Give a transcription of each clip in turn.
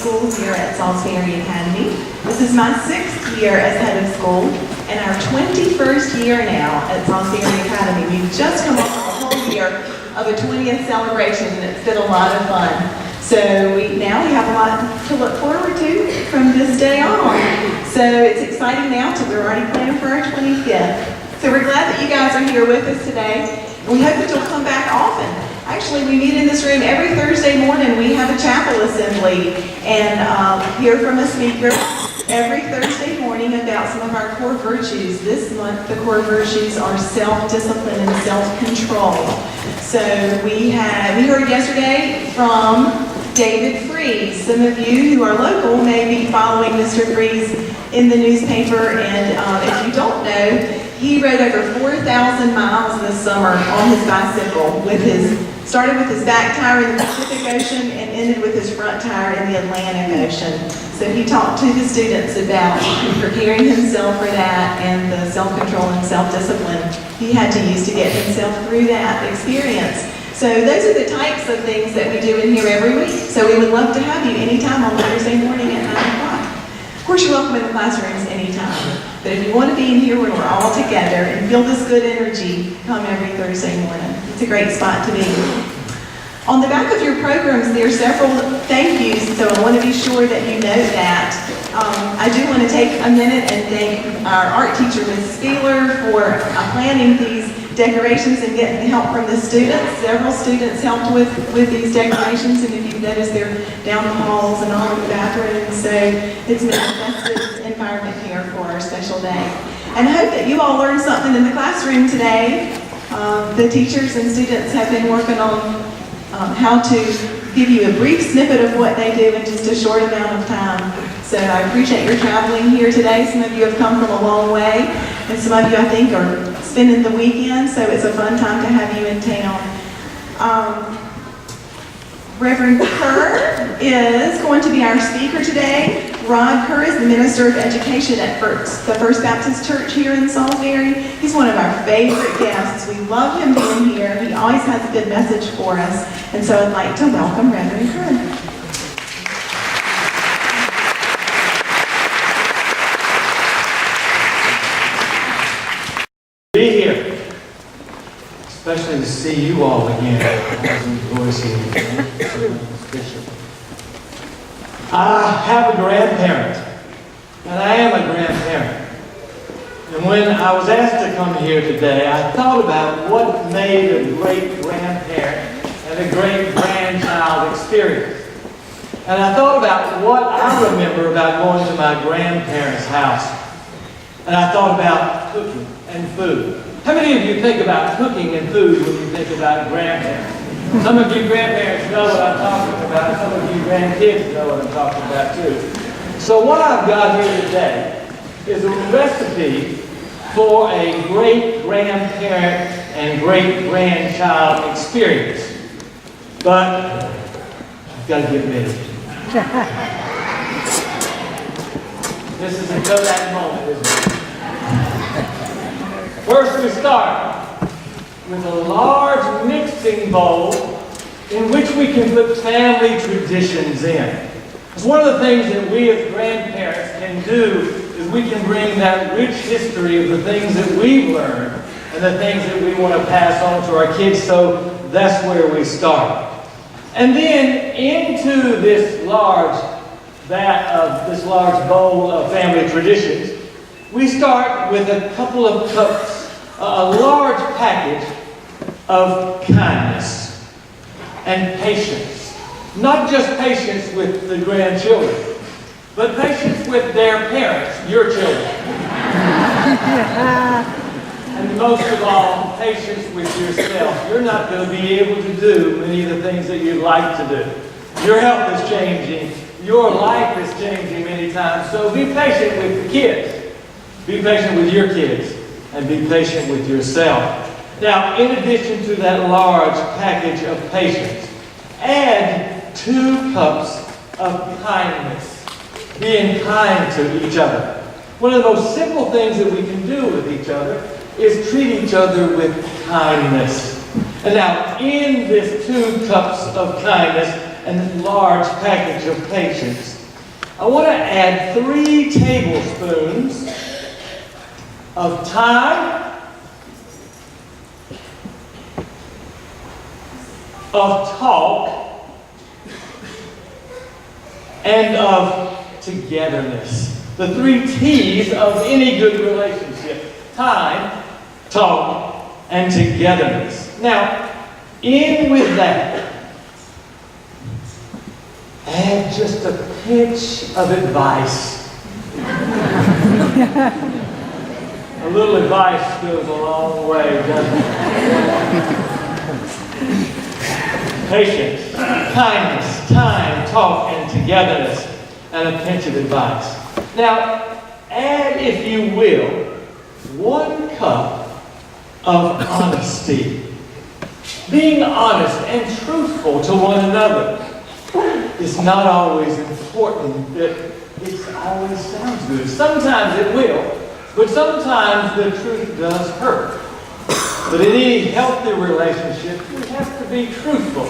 school here at Salisbury Academy. This is my 6th year as head of school and our 21st year now at Salisbury Academy. We've just come off a whole year of a 20th celebration and it's been a lot of fun. So now we have a lot to look forward to from this day on. So it's exciting now because we're already planning for our 25th. So we're glad that you guys are here with us today. We hope that you'll come back often. Actually, we meet in this room every Thursday morning. We have a chapel assembly and hear from a speaker every Thursday morning about some of our core virtues. This month, the core virtues are self-discipline and self-control. So we heard yesterday from David Freeze. Some of you who are local may be following Mr. Freeze in the newspaper, and if you don't know, he rode over 4,000 miles this summer on his bicycle started with his back tire in the Pacific Ocean and ended with his front tire in the Atlantic Ocean. So he talked to the students about preparing himself for that and the self-control and self-discipline he had to use to get himself through that experience. So those are the types of things that we do in here every week. So we would love to have you anytime on Thursday morning at 9 o'clock. Of course, you're welcome in the classrooms anytime. But if you want to be in here when we're all together and feel this good energy, come every Thursday morning. It's a great spot to be. On the back of your programs, there are several thank yous, so I want to be sure that you know that. I do want to take a minute and thank our art teacher, Ms. Spieler, for planning these decorations and getting help from the students. Several students helped with these decorations, and if you've noticed, they're down the halls and all in the bathrooms, so it's been a festive environment here for our special day. And I hope that you all learned something in the classroom today. The teachers and students have been working on how to give you a brief snippet of what they do in just a short amount of time. So I appreciate your traveling here today. Some of you have come from a long way, and some of you, I think, are spending the weekend, so it's a fun time to have you in town. Reverend Kerr is going to be our speaker today. Rod Kerr is the Minister of Education at the First Baptist Church here in Salisbury. He's one of our favorite guests. We love him being here. He always has a good message for us. And so I'd like to welcome Reverend Kerr. Be here, especially to see you all again. I have a grandparent, and I am a grandparent. And when I was asked to come here today, I thought about what made a great grandparent and a great grandchild experience. And I thought about what I remember about going to my grandparents' house. And I thought about cooking and food. How many of you think about cooking and food when you think about grandparents? Some of you grandparents know what I'm talking about. Some of you grandkids know what I'm talking about too. So what I've got here today is a recipe for a great grandparent and great grandchild experience. But I've got to get ready. This is until that moment, isn't it? First we start with a large mixing bowl in which we can put family traditions in. It's one of the things that we as grandparents can do is we can bring that rich history of the things that we've learned and the things that we want to pass on to our kids, so that's where we start. And then into this large bowl of family traditions, we start with a couple of cups, a large package of kindness and patience. Not just patience with the grandchildren, but patience with their parents, your children. And most of all, patience with yourself. You're not going to be able to do many of the things that you'd like to do. Your health is changing. Your life is changing many times. So be patient with the kids. Be patient with your kids. And be patient with yourself. Now, in addition to that large package of patience, add 2 cups of kindness. Being kind to each other. One of the most simple things that we can do with each other is treat each other with kindness. And now, in this 2 cups of kindness and this large package of patience, I want to add 3 tablespoons of thyme, of talk, and of togetherness. The 3 T's of any good relationship: time, talk, and togetherness. Now, in with that, add just a pinch of advice. A little advice goes a long way, doesn't it? Patience, kindness, time, talk, and togetherness, and a pinch of advice. Now, add, if you will, 1 cup of honesty. Being honest and truthful to one another. It's not always important that it always sounds good. Sometimes it will, but sometimes the truth does hurt. But in any healthy relationship, we have to be truthful.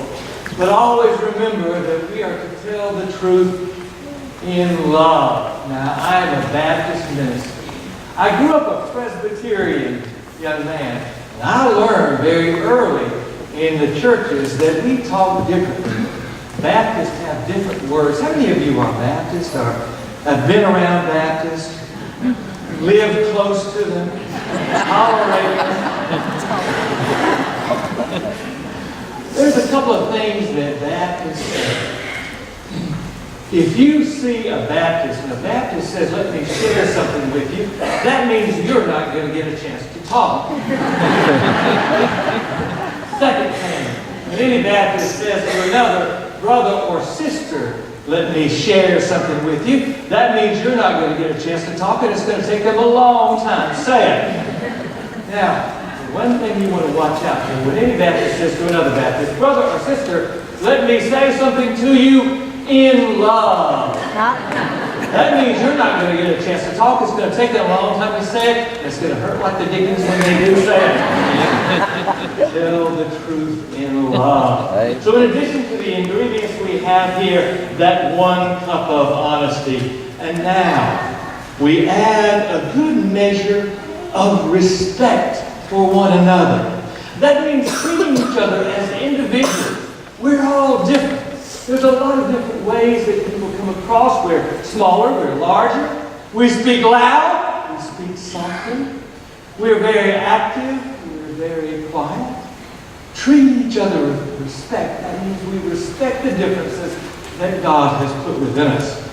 But always remember that we are to tell the truth in love. Now, I am a Baptist minister. I grew up a Presbyterian young man, and I learned very early in the churches that we talk differently. Baptists have different words. How many of you are Baptists or have been around Baptists, lived close to them, tolerate them? There's a couple of things that Baptists say. If you see a Baptist and a Baptist says, "Let me share something with you," that means you're not going to get a chance to talk. Second thing, when any Baptist says to another, "Brother or sister, let me share something with you," that means you're not going to get a chance to talk, and it's going to take them a long time to say it. Now, one thing you want to watch out for, when any Baptist says to another Baptist, "Brother or sister, let me say something to you in love," that means you're not going to get a chance to talk. It's going to take them a long time to say it. And it's going to hurt like the Dickens when they do say it. Tell the truth in love. So in addition to the ingredients we have here, that 1 cup of honesty. And now we add a good measure of respect for one another. That means treating each other as individuals. We're all different. There's a lot of different ways that people come across. We're smaller, we're larger. We speak loud, we speak softly. We're very active, we're very quiet. Treat each other with respect. That means we respect the differences that God has put within us.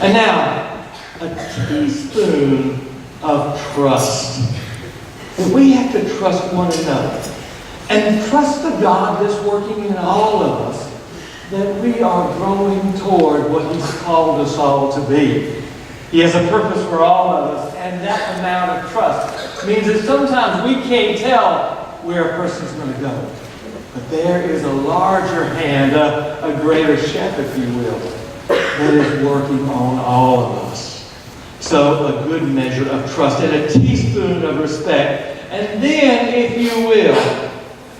And now, a teaspoon of trust. We have to trust one another. And trust the God that's working in all of us, that we are growing toward what He's called us all to be. He has a purpose for all of us, and that amount of trust means that sometimes we can't tell where a person's going to go. But there is a larger hand, a greater chef, if you will, that is working on all of us. So a good measure of trust and a teaspoon of respect. And then, if you will,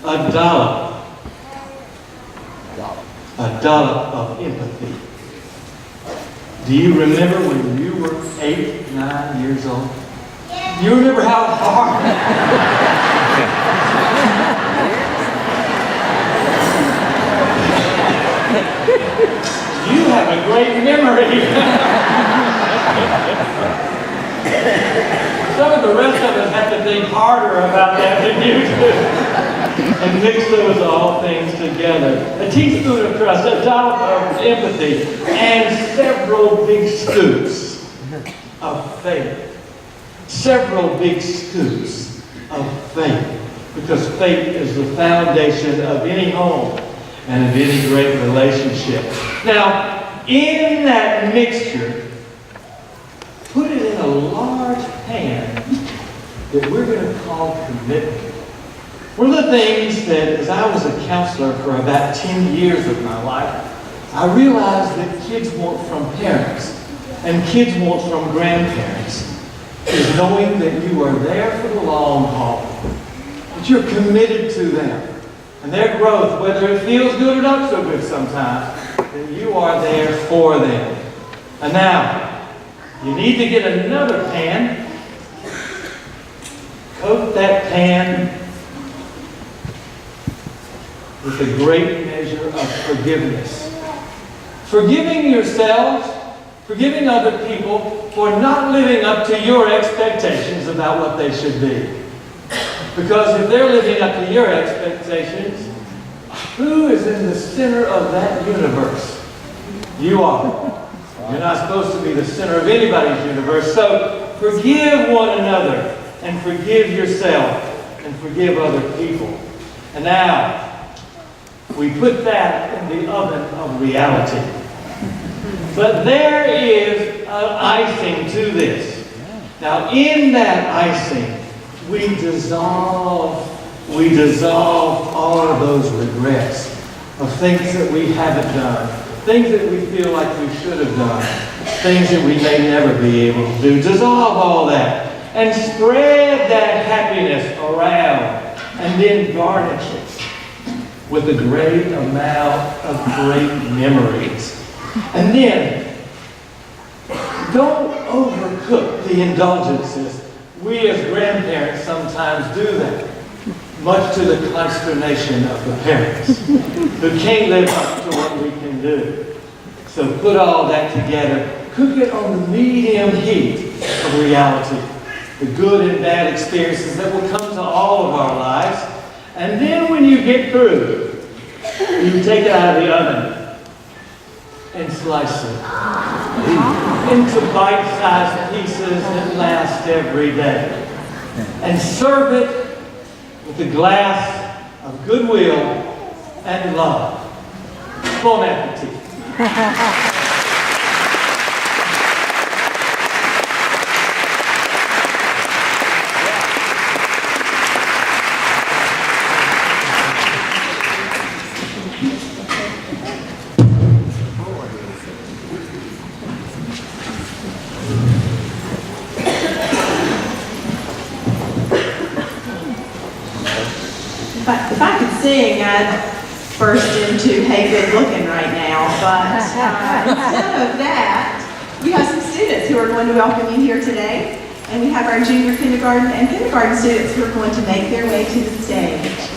a dollop of empathy. Do you remember when you were 8, 9 years old? Do you remember how hard? You have a great memory. Some of the rest of us have to think harder about that than you do. And mix those all things together. A teaspoon of trust, a dollop of empathy, and several big scoops of faith. Several big scoops of faith. Because faith is the foundation of any home and of any great relationship. Now, in that mixture, put it in a large pan that we're going to call commitment. One of the things that, as I was a counselor for about 10 years of my life, I realized that kids want from parents, and kids want from grandparents, is knowing that you are there for the long haul, that you're committed to them, and their growth, whether it feels good or not so good sometimes, that you are there for them. And now, you need to get another pan. Coat that pan with a great measure of forgiveness. Forgiving yourselves, forgiving other people for not living up to your expectations about what they should be. Because if they're living up to your expectations, who is in the center of that universe? You are. You're not supposed to be the center of anybody's universe. So forgive one another and forgive yourself and forgive other people. And now, we put that in the oven of reality. But there is an icing to this. Now, in that icing, we dissolve all of those regrets of things that we haven't done, things that we feel like we should have done, things that we may never be able to do. Dissolve all that and spread that happiness around and then garnish it with a great amount of great memories. And then, don't overcook the indulgences. We as grandparents sometimes do that, much to the consternation of the parents who can't live up to what we can do. So put all that together, cook it on the medium heat of reality, the good and bad experiences that will come to all of our lives. And then when you get through, you take it out of the oven and slice it into bite-sized pieces that last every day. And serve it with a glass of goodwill and love. Bon appetit. If I could sing, I'd burst into "Hey, good looking" right now. But instead of that, we have some students who are going to welcome you here today. And we have our junior kindergarten and kindergarten students who are going to make their way to the stage.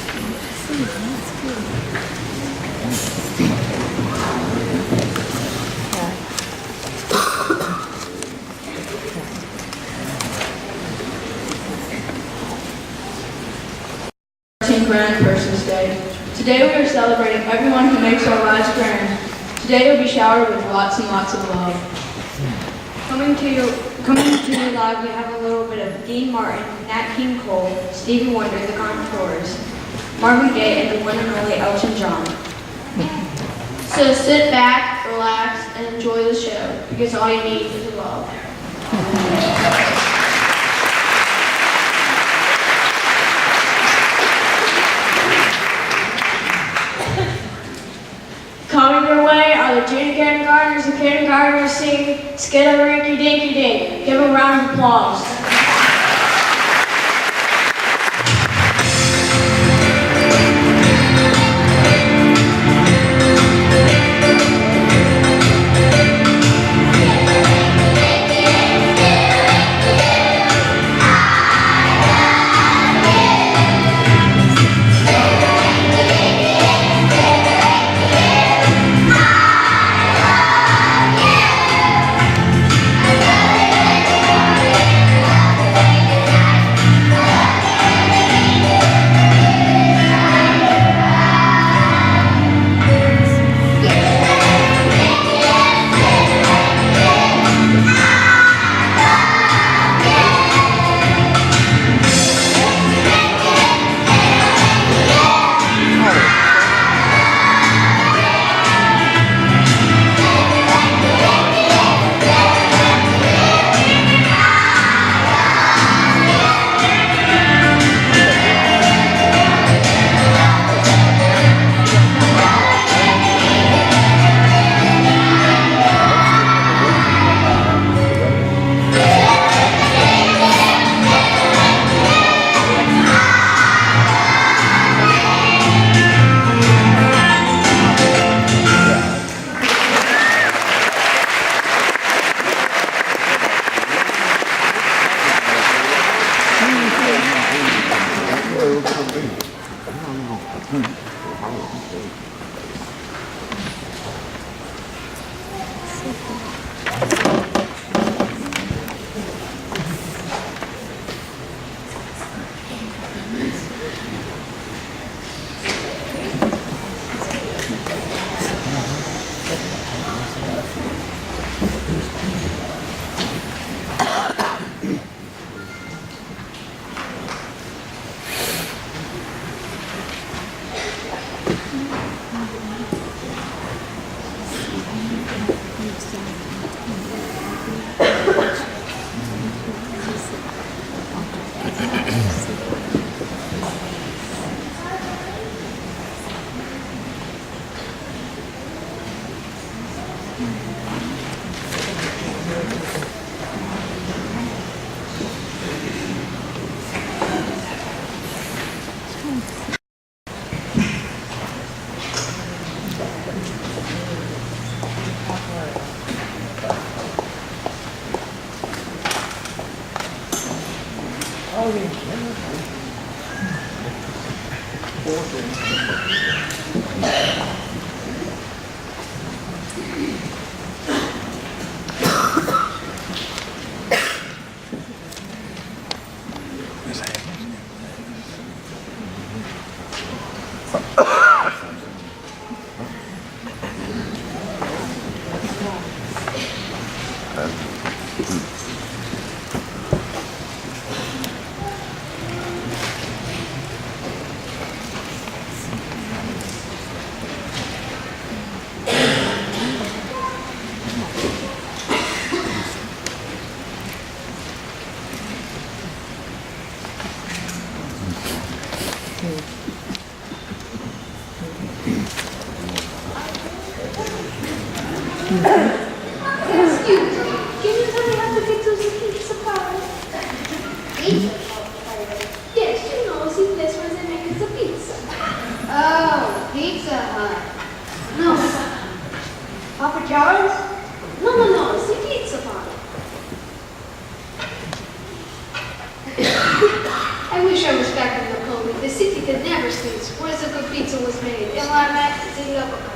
Grandpersons Day. Today we are celebrating everyone who makes our lives grand. Today you'll be showered with lots and lots of love. Coming to you live, we have a little bit of Dean Martin, Nat King Cole, Stevie Wonder, the Contours, Marvin Gaye, and the one and only Elton John. So sit back, relax, and enjoy the show, because all you need is love. Coming your way are the junior kindergartners and kindergartners singing Skidamarinky Dinky Dink. Give them a round of applause. Excuse me, can you tell me how to get to the pizza parlor? Pizza parlor? Yes, you know, see this where they make us a pizza. Oh, Pizza Hut. No, Papa John's? No, it's the pizza parlor. I wish I was back in Macomb. The city that never sleeps, where the good pizza was made. And I'm at the Yokohama.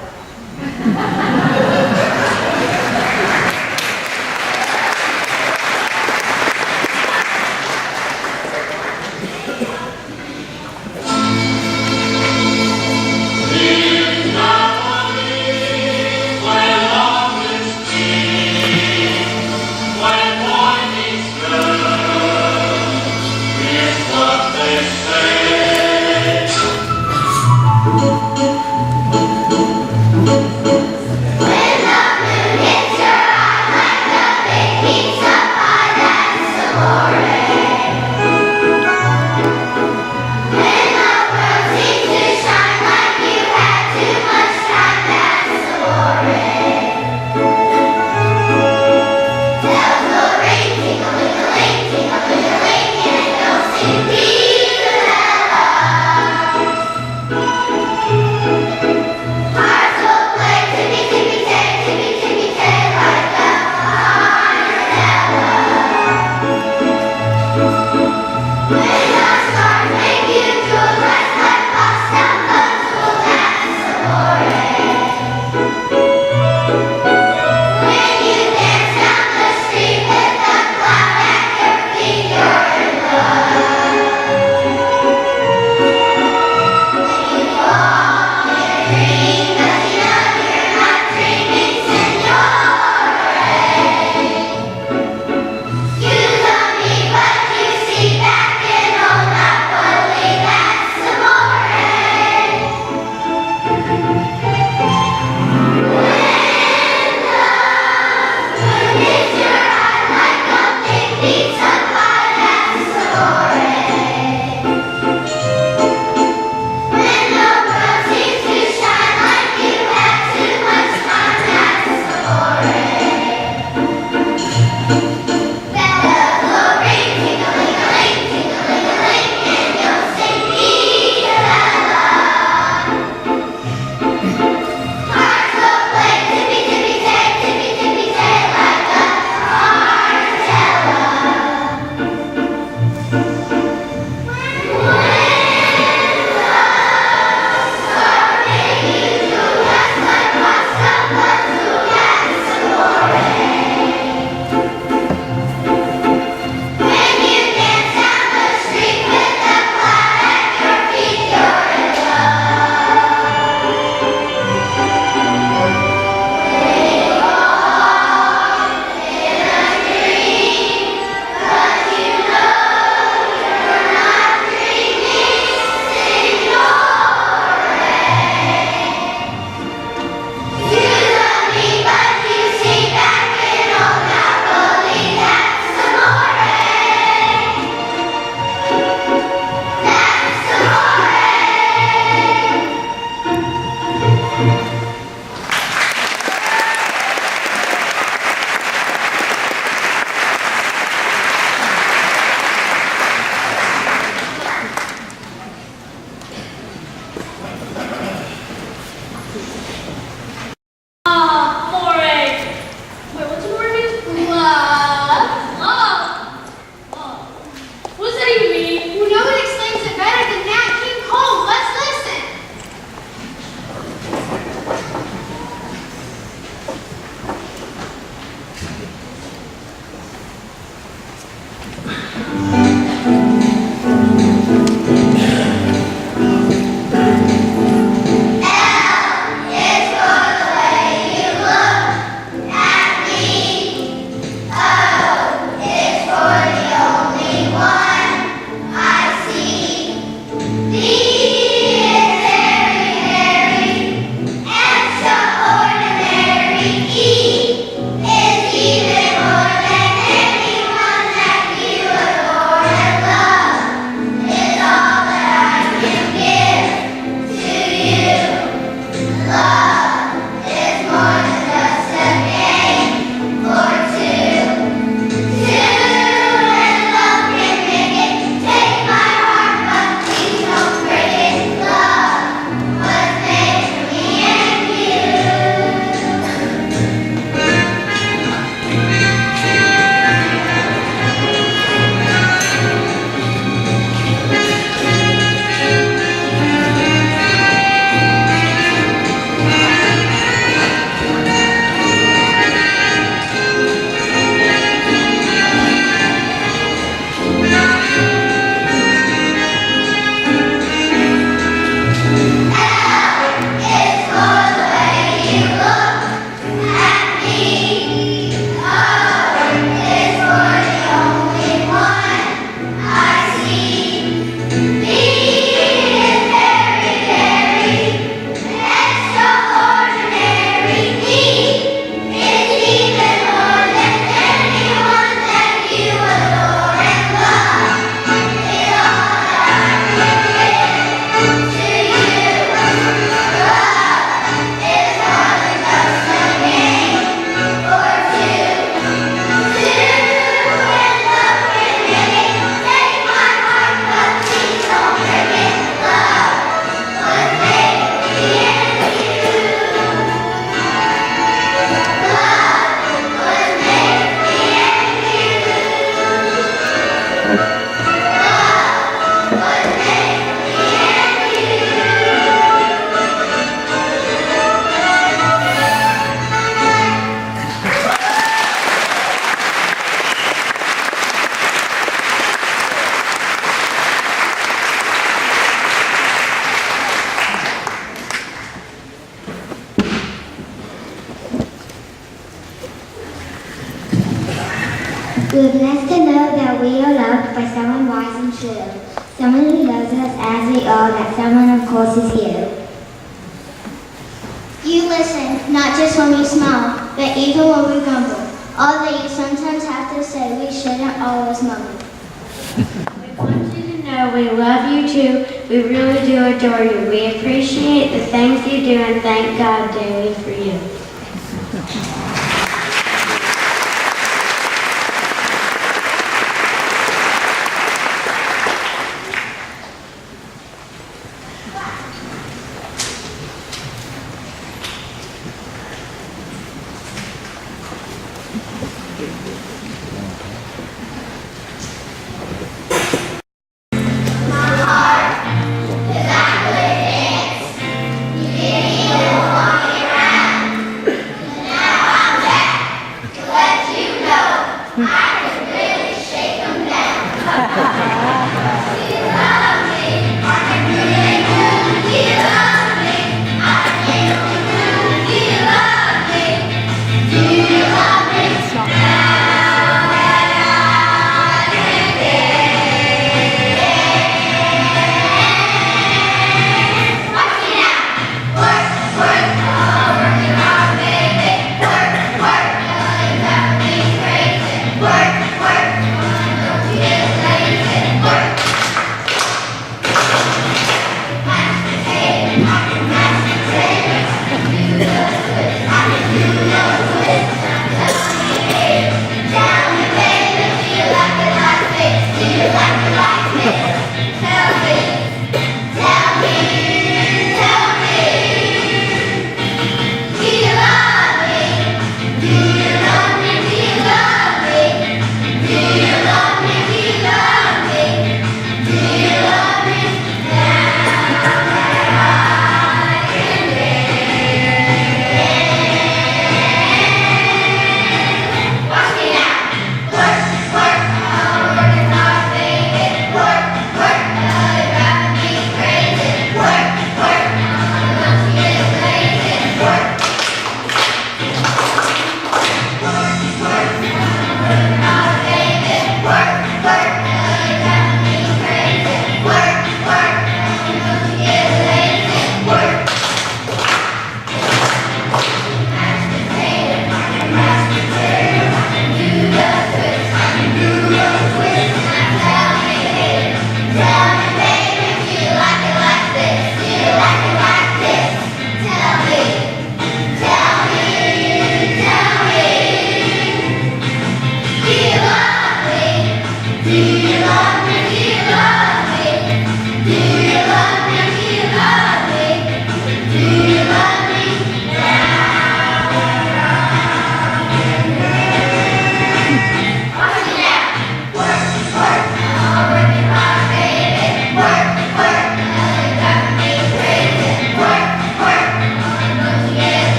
We are blessed to know that we are loved by someone wise and true. Someone who loves us as we are, that someone of course is you. You listen, not just when we smile, but even when we grumble. All that you sometimes have to say, we shouldn't always mumble. We want you to know we love you too. We really do adore you. We appreciate the things you do and thank God daily for you.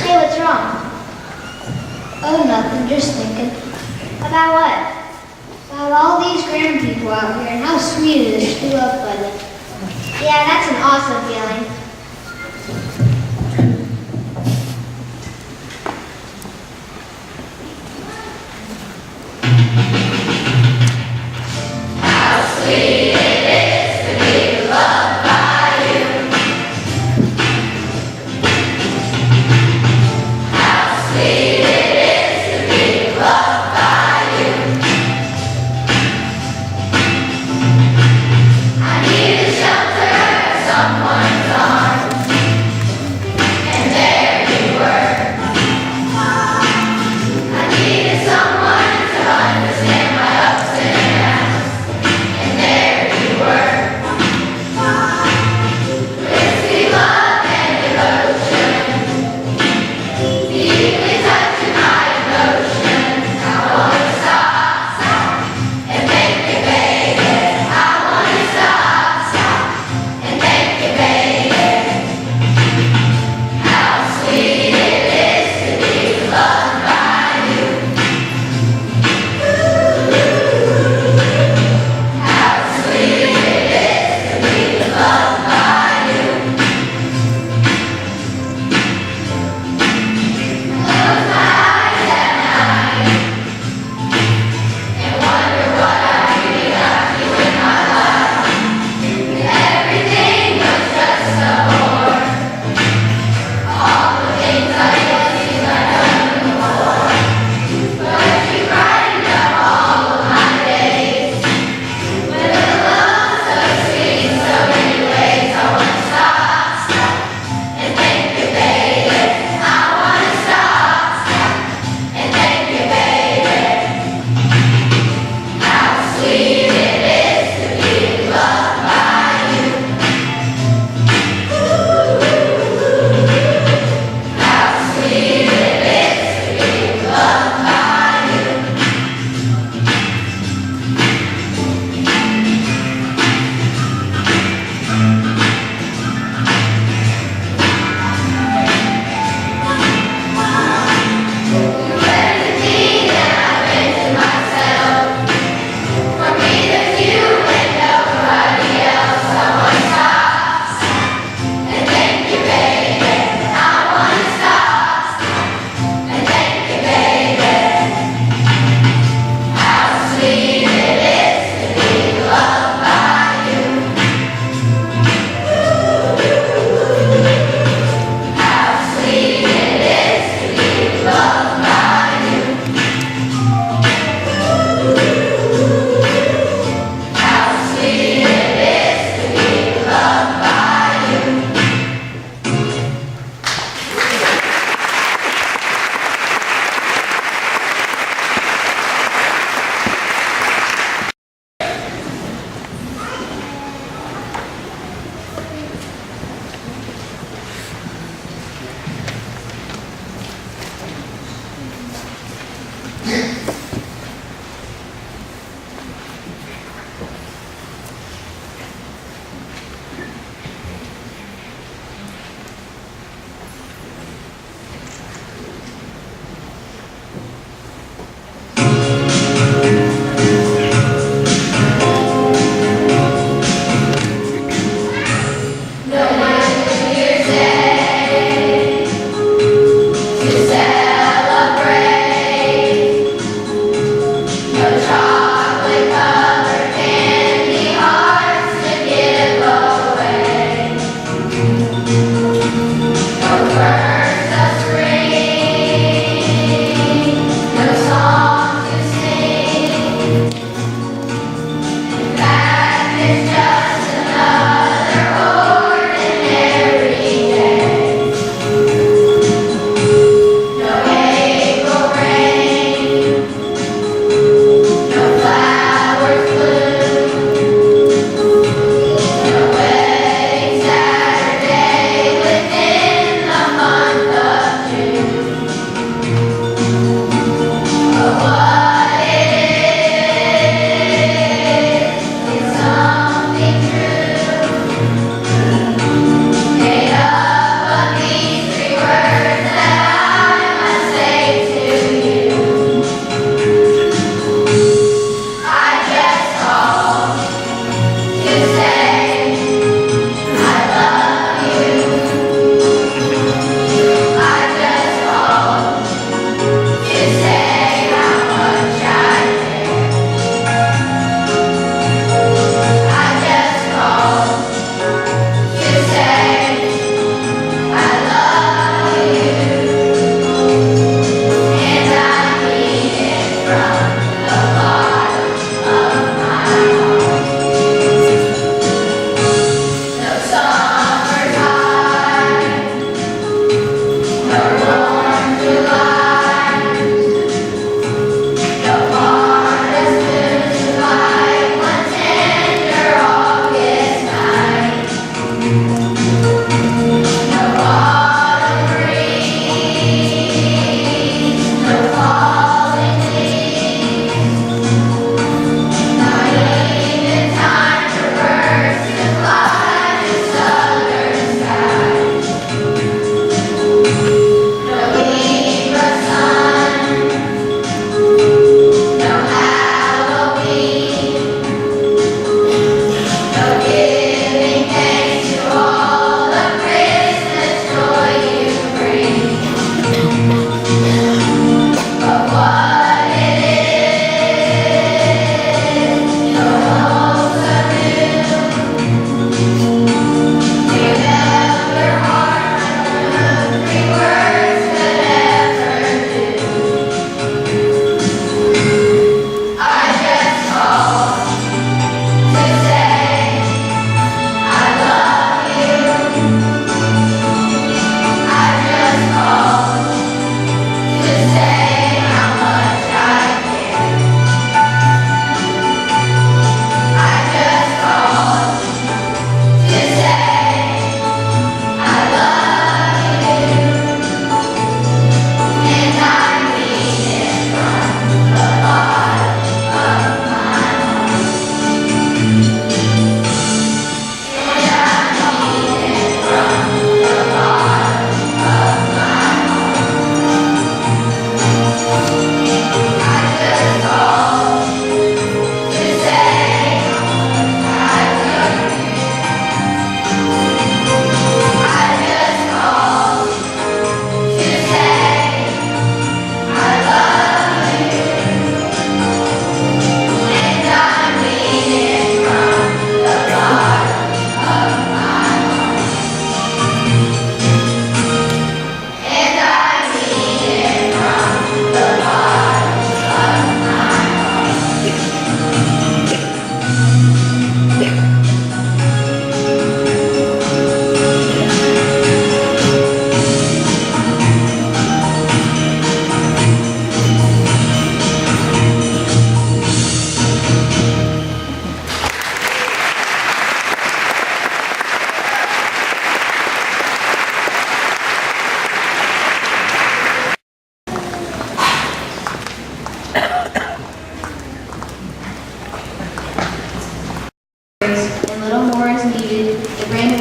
Hey, what's wrong? Oh, nothing, just thinking. About what? About all these grand people out here and how sweet it is to be loved by them. Yeah, that's an awesome feeling. How sweet it is to be loved by you.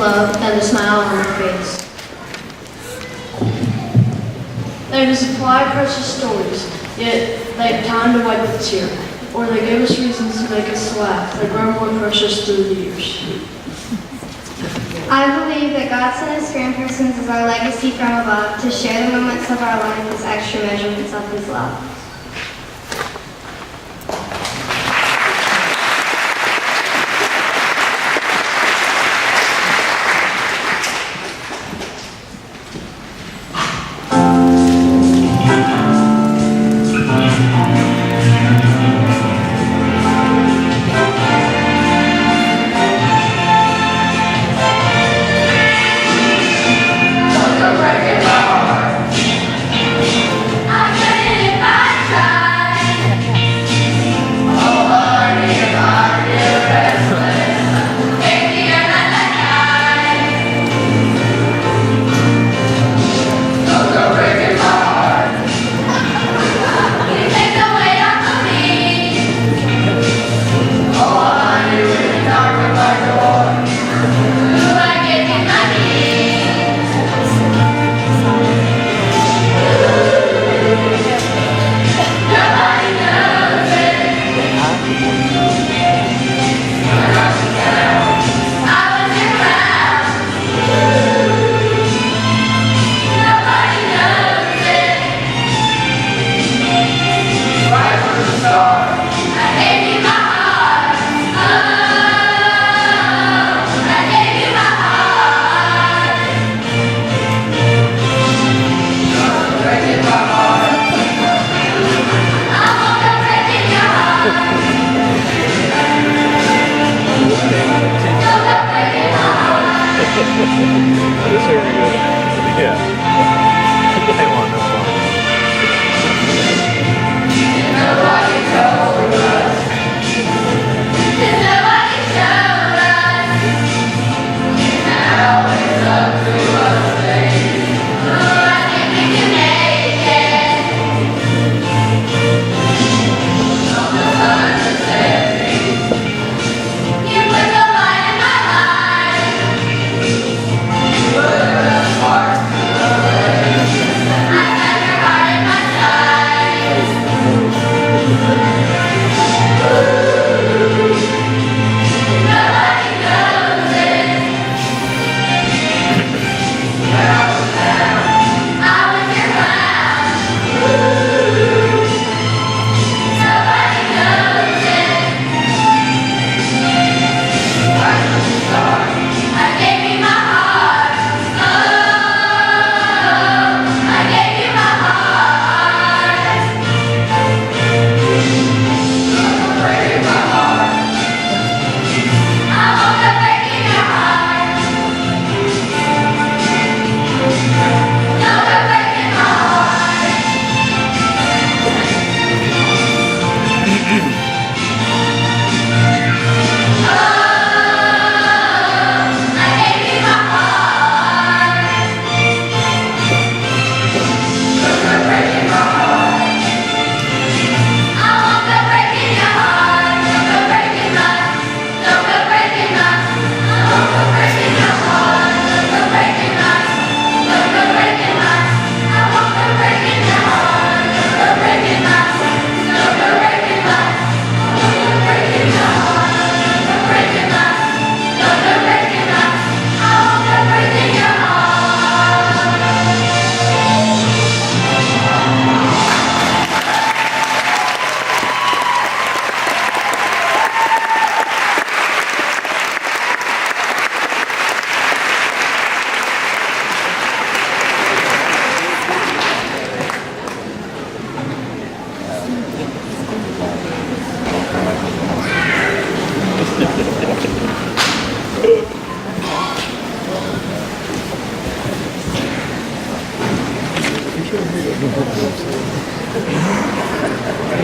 love and a smile on their face. They supply precious stories, yet they have time to wipe the tear, or they give us reasons to make us laugh that grow more precious through the years. I believe that God sent us grandpersons as our legacy from above to share the moments of our life as extra measurements of His love.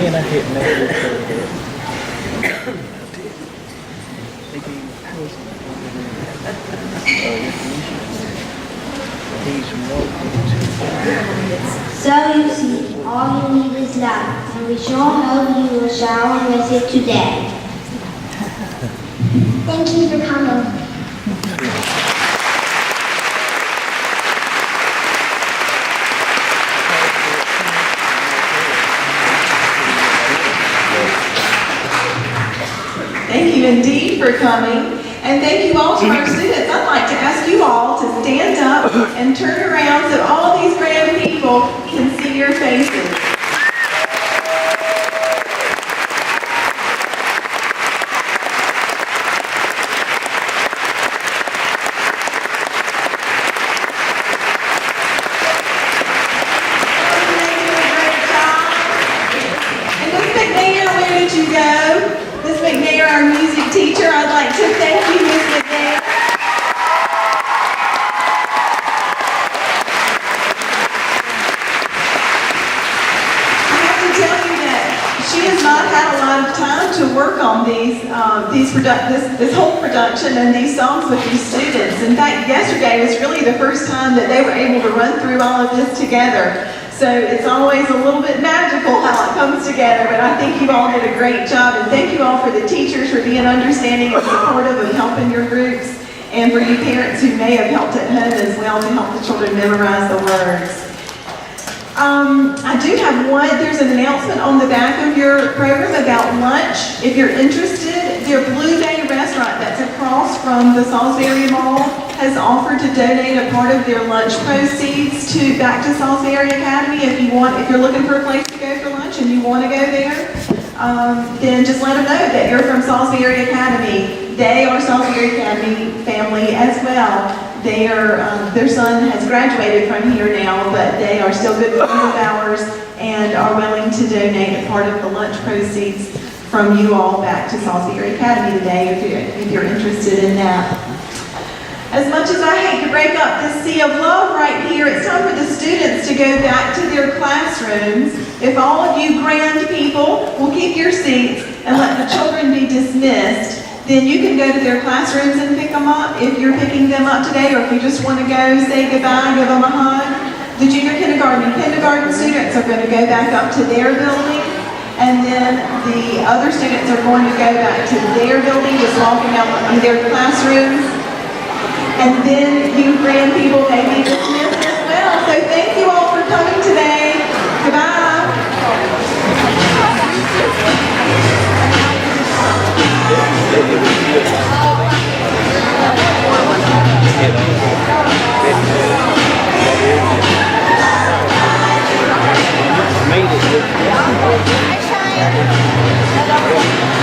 And I hit negative So you see, all you need is love, and we sure hope you will shower with it today. Thank you for coming. Thank you indeed for coming. And thank you all to our students. I'd like to ask you all to stand up and turn around so all these grand people can see your faces. Ms. McNair, our music teacher, I'd like to thank you, Ms. McNair. I have to tell you that she has not had a lot of time to work on this whole production and these songs with these students. In fact, yesterday was really the first time that they were able to run through all of this together. So it's always a little bit magical how it comes together, but I think you all did a great job, and thank you all for the teachers for being understanding and supportive of helping your groups, and for you parents who may have helped at home as well to help the children memorize the words. I do have there's an announcement on the back of your program about lunch. If you're interested, their Blue Bay restaurant that's across from the Salisbury Mall has offered to donate a part of their lunch proceeds back to Salisbury Academy. If you're looking for a place to go for lunch and you want to go there, then just let them know that you're from Salisbury Academy. They are Salisbury Academy family as well. Their son has graduated from here now, but they are still good friends of ours and are willing to donate a part of the lunch proceeds from you all back to Salisbury Academy today if you're interested in that. As much as I hate to break up this sea of love right here, it's time for the students to go back to their classrooms. If all of you grand people will keep your seats and let the children be dismissed, then you can go to their classrooms and pick them up if you're picking them up today, or if you just want to go say goodbye, give them a hug. The junior kindergarten and kindergarten students are going to go back up to their building, and then the other students are going to go back to their building, just walking out in their classrooms. And then you grand people may be dismissed as well. So thank you all for coming today. Goodbye. Made it.